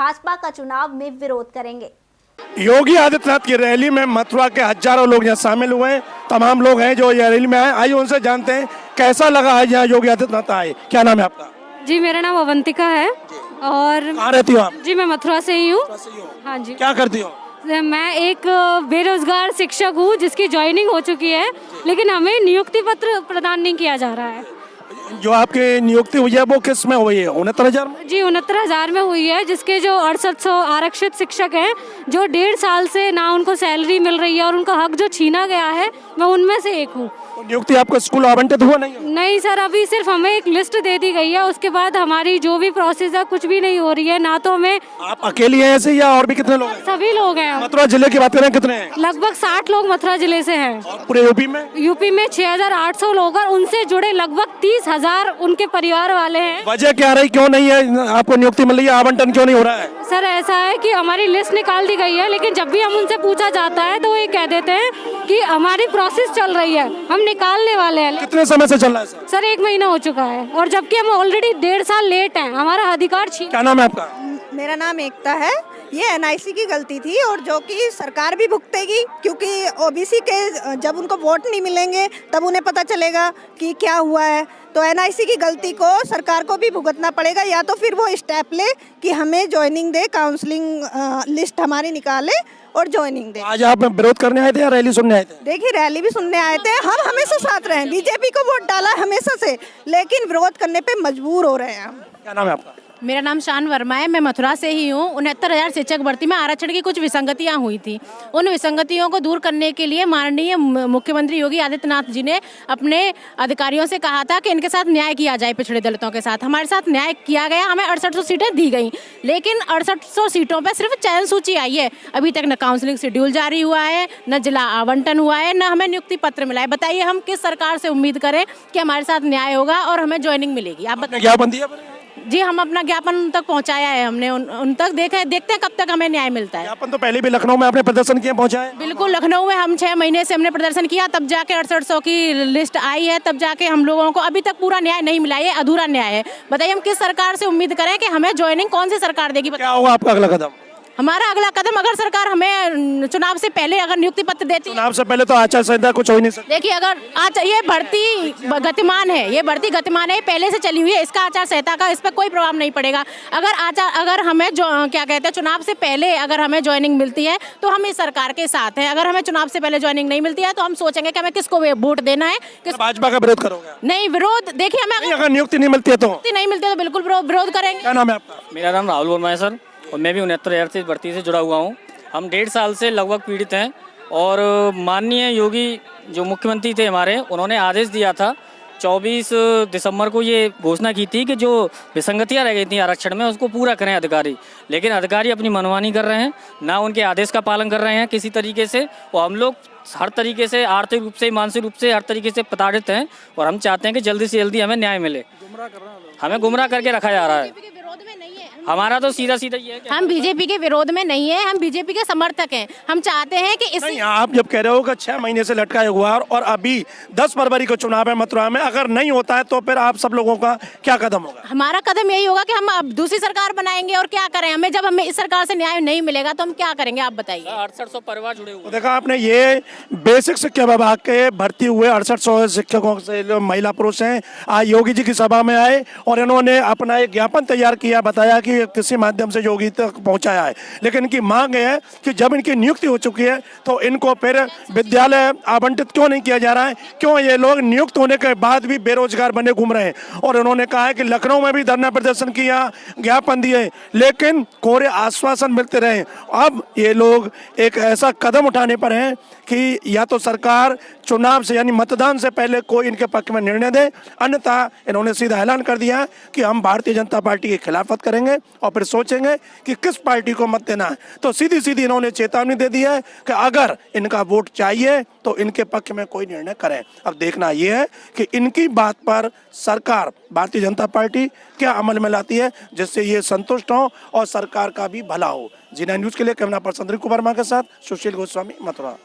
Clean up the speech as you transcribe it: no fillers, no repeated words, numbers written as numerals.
भाजपा का चुनाव में विरोध करेंगे। योगी आदित्यनाथ की रैली में मथुरा के हजारों लोग यहाँ शामिल हुए हैं। तमाम लोग हैं जो ये रैली में आए। आइए उनसे जानते हैं कैसा लगा है यहाँ योगी आदित्यनाथ आए। क्या नाम है आपका? जी मेरा नाम अवंतिका है और कहाँ रहती हो आप? जी मैं मथुरा से ही हूँ। हाँ जी। क्या करती हो? मैं एक बेरोजगार शिक्षक हूँ जिसकी ज्वाइनिंग हो चुकी है, लेकिन हमें नियुक्ति पत्र प्रदान नहीं किया जा रहा है। जो आपकी नियुक्ति हुई है वो किस में हुई है? 69,000 में? जी 69,000 में हुई है, जिसके जो 6800 आरक्षित शिक्षक हैं जो 1.5 साल से ना उनको सैलरी मिल रही है और उनका हक जो छीना गया है, मैं उनमें से एक हूँ। तो नियुक्ति आपको स्कूल आवंटित हुआ नहीं? नहीं सर, अभी सिर्फ हमें एक लिस्ट दे दी गई है, उसके बाद हमारी जो भी प्रोसेस है कुछ भी नहीं हो रही है। ना तो हमें आप अकेली हैं ऐसे या और भी कितने लोग हैं? सभी लोग हैं, मथुरा जिले की बात करें कितने हैं? लगभग 60 लोग मथुरा जिले से हैं। और पूरे यूपी में? यूपी में 6,800 लोग और उनसे जुड़े लगभग 30,000 उनके परिवार वाले हैं। वजह क्या रही, क्यों नहीं है आपको नियुक्ति मिल रही है? आवंटन क्यों नहीं हो रहा है? सर ऐसा है कि हमारी लिस्ट निकाल दी गई है, लेकिन जब भी हम उनसे पूछा जाता है तो वो ये कह देते हैं कि हमारी प्रोसेस चल रही है, हम निकालने वाले हैं। कितने समय से चल रहा है सर? सर 1 महीना हो चुका है और जबकि हम ऑलरेडी 1.5 साल लेट हैं, हमारा अधिकार क्या नाम है आपका? मेरा नाम एकता है। ये एनआईसी की गलती थी और जो कि सरकार भी भुगतेगी, क्योंकि ओबीसी के जब उनको वोट नहीं मिलेंगे तब उन्हें पता चलेगा कि क्या हुआ है। तो एनआईसी की गलती को सरकार को भी भुगतना पड़ेगा, या तो फिर वो स्टेप ले कि हमें ज्वाइनिंग दे, काउंसलिंग लिस्ट हमारी निकाले और ज्वाइनिंग दे। आज आप विरोध करने आए थे या रैली सुनने आए थे? देखिए रैली भी सुनने आए थे, हम हमेशा साथ रहे, बीजेपी को वोट डाला हमेशा से, लेकिन विरोध करने पे मजबूर हो रहे हैं हम। क्या नाम है आपका? मेरा नाम शान वर्मा है, मैं मथुरा से ही हूँ। 69,000 शिक्षक भर्ती में आरक्षण की कुछ विसंगतियाँ हुई थी। उन विसंगतियों को दूर करने के लिए माननीय मुख्यमंत्री योगी आदित्यनाथ जी ने अपने अधिकारियों से कहा था कि इनके साथ न्याय किया जाए, पिछड़े दलितों के साथ। हमारे साथ न्याय किया गया, हमें 6800 सीटें दी गई, लेकिन 6800 सीटों पर सिर्फ चयन सूची आई है। अभी तक न काउंसलिंग शेड्यूल जारी हुआ है, न जिला आवंटन हुआ है, न हमें नियुक्ति पत्र मिला है। बताइए हम किस सरकार से उम्मीद करें कि हमारे साथ न्याय होगा और हमें ज्वाइनिंग मिलेगी? आप बताइए। ज्ञापन दिया? जी हम अपना ज्ञापन उन तक पहुंचाया है, हमने उन तक देखते हैं कब तक हमें न्याय मिलता है। ज्ञापन तो पहले भी लखनऊ में आपने प्रदर्शन किया, पहुंचाए? बिल्कुल, लखनऊ में हम 6 महीने से हमने प्रदर्शन किया, तब जाके 6800 की लिस्ट आई है, तब जाके हम लोगों को अभी तक पूरा न्याय नहीं मिला, ये अधूरा न्याय है। बताइए हम किस सरकार से उम्मीद करें कि हमें ज्वाइनिंग कौन सी सरकार देगी? क्या होगा आपका अगला कदम? हमारा अगला कदम, अगर सरकार हमें चुनाव से पहले अगर नियुक्ति पत्र देती है, चुनाव से पहले तो आचार संहिता कुछ हो ही नहीं सकता। देखिए अगर आज ये भर्ती गतिमान है, ये भर्ती गतिमान है, पहले से चली हुई है, इसका आचार संहिता का इस पर कोई प्रभाव नहीं पड़ेगा। अगर हमें जो क्या कहते हैं चुनाव से पहले अगर हमें ज्वाइनिंग मिलती है तो हम इस सरकार के साथ हैं। अगर हमें चुनाव से पहले ज्वाइनिंग नहीं मिलती है तो हम सोचेंगे कि हमें किसको वोट देना है। भाजपा का विरोध करोगे? नहीं, विरोध देखिए हमें अगर नियुक्ति नहीं मिलती है तो बिल्कुल विरोध करेंगे। क्या नाम है आपका? मेरा नाम राहुल वर्मा है सर, और मैं भी 69,000 से भर्ती से जुड़ा हुआ हूँ। हम 1.5 साल से लगभग पीड़ित हैं और माननीय योगी जो मुख्यमंत्री थे हमारे, उन्होंने आदेश दिया था 24 दिसंबर को ये घोषणा की थी कि जो विसंगतियाँ रह गई थी आरक्षण में उसको पूरा करें अधिकारी। लेकिन अधिकारी अपनी मनमानी कर रहे हैं, ना उनके आदेश का पालन कर रहे हैं किसी तरीके से, और हम लोग हर तरीके से आर्थिक रूप से, मानसिक रूप से हर तरीके से प्रताड़ित हैं और हम चाहते हैं कि जल्दी से जल्दी हमें न्याय मिले। हमें गुमराह करके रखा जा रहा है। हमारा तो सीधा सीधा ये है कि हम बीजेपी के विरोध में नहीं है, हम बीजेपी के समर्थक हैं। हम चाहते हैं कि इस नहीं, आप जब कह रहे हो कि 6 महीने से लटका हुआ और अभी 10 फरवरी को चुनाव है मथुरा में, अगर नहीं होता है तो फिर आप सब लोगों का क्या कदम होगा? हमारा कदम यही होगा कि हम अब दूसरी सरकार बनाएंगे और क्या करें। हमें जब हमें इस सरकार से न्याय नहीं मिलेगा तो हम क्या करेंगे, आप बताइए। 6800 परिवार जुड़े हुए। तो देखा आपने, ये बेसिक शिक्षा विभाग के भर्ती हुए 6800 शिक्षकों से जो महिला पुरुष हैं, आज योगी जी की सभा में आए और इन्होंने अपना एक ज्ञापन तैयार किया, बताया कि किसी माध्यम से योगी तक पहुंचाया है। लेकिन इनकी मांग है कि जब इनकी नियुक्ति हो चुकी है तो इनको फिर विद्यालय आवंटित क्यों नहीं किया जा रहा है? क्यों ये लोग नियुक्त होने के बाद भी बेरोजगार बने घूम रहे हैं? और उन्होंने कहा है कि लखनऊ में भी धरना प्रदर्शन किया, ज्ञापन दिए, लेकिन कोरे आश्वासन मिलते रहे। अब ये लोग एक ऐसा कदम उठाने पर हैं कि या तो सरकार चुनाव से यानी मतदान से पहले कोई इनके पक्ष में निर्णय दे, अन्यथा इन्होंने सीधा ऐलान कर दिया कि हम भारतीय जनता पार्टी की खिलाफत करेंगे और फिर सोचेंगे कि किस पार्टी को मत देना है। तो सीधी सीधी इन्होंने चेतावनी दे दी है कि अगर इनका वोट चाहिए तो इनके पक्ष में कोई निर्णय करें। अब देखना यह है कि इनकी बात पर सरकार, भारतीय जनता पार्टी क्या अमल में लाती है जिससे ये संतुष्ट हो और सरकार का भी भला हो। जी9 न्यूज़ के लिए कैमरा पर्सन रिंकू वर्मा के साथ सुशील गोस्वामी, मथुरा।